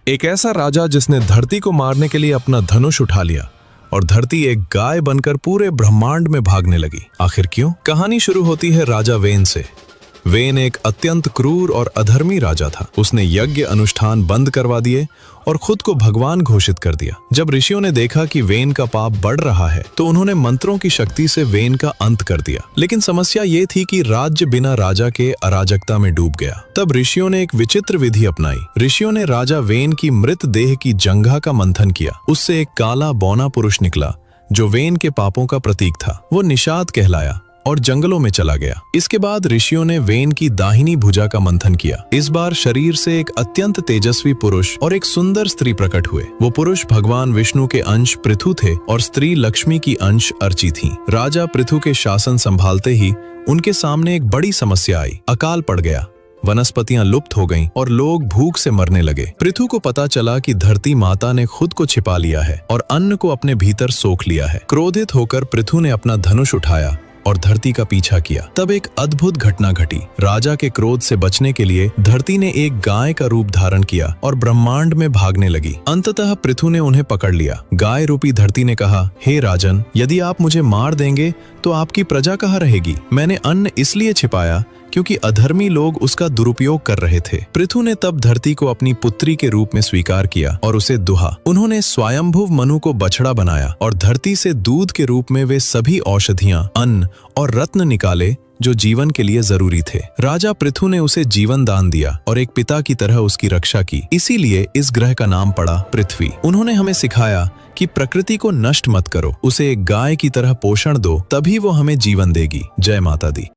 एक ऐसा राजा जिसने धरती को मारने के लिए अपना धनुष उठा लिया और धरती एक गाय बनकर पूरे ब्रह्मांड में भागने लगी। आखिर क्यों? कहानी शुरू होती है राजा वेन से। वेन एक अत्यंत क्रूर और अधर्मी राजा था। उसने यज्ञ अनुष्ठान बंद करवा दिए और खुद को भगवान घोषित कर दिया। जब ऋषियों ने देखा कि वेन का पाप बढ़ रहा है तो उन्होंने मंत्रों की शक्ति से वेन का अंत कर दिया। लेकिन समस्या ये थी कि राज्य बिना राजा के अराजकता में डूब गया। तब ऋषियों ने एक विचित्र विधि अपनाई। ऋषियों ने राजा वेन की मृत देह की जंघा का मंथन किया। उससे एक काला बौना पुरुष निकला जो वेन के पापों का प्रतीक था। वो निषाद कहलाया और जंगलों में चला गया। इसके बाद ऋषियों ने वेन की दाहिनी भुजा का मंथन किया। इस बार शरीर से एक अत्यंत तेजस्वी पुरुष और एक सुंदर स्त्री प्रकट हुए। वो पुरुष भगवान विष्णु के अंश पृथु थे और स्त्री लक्ष्मी की अंश अर्ची थी। राजा पृथु के शासन संभालते ही उनके सामने एक बड़ी समस्या आई। अकाल पड़ गया, वनस्पतियां लुप्त हो गईं और लोग भूख से मरने लगे। पृथु को पता चला कि धरती माता ने खुद को छिपा लिया है और अन्न को अपने भीतर सोख लिया है। क्रोधित होकर पृथु ने अपना धनुष उठाया और धरती का पीछा किया। तब एक अद्भुत घटना घटी। राजा के क्रोध से बचने के लिए धरती ने एक गाय का रूप धारण किया और ब्रह्मांड में भागने लगी। अंततः पृथु ने उन्हें पकड़ लिया। गाय रूपी धरती ने कहा, हे राजन, यदि आप मुझे मार देंगे तो आपकी प्रजा कहाँ रहेगी? मैंने अन्न इसलिए छिपाया क्योंकि अधर्मी लोग उसका दुरुपयोग कर रहे थे। पृथु ने तब धरती को अपनी पुत्री के रूप में स्वीकार किया और उसे दुहा। उन्होंने स्वयंभुव मनु को बछड़ा बनाया और धरती से दूध के रूप में वे सभी औषधियां, अन्न और रत्न निकाले जो जीवन के लिए जरूरी थे। राजा पृथु ने उसे जीवन दान दिया और एक पिता की तरह उसकी रक्षा की। इसीलिए इस ग्रह का नाम पड़ा पृथ्वी। उन्होंने हमें सिखाया कि प्रकृति को नष्ट मत करो, उसे एक गाय की तरह पोषण दो, तभी वो हमें जीवन देगी। जय माता दी।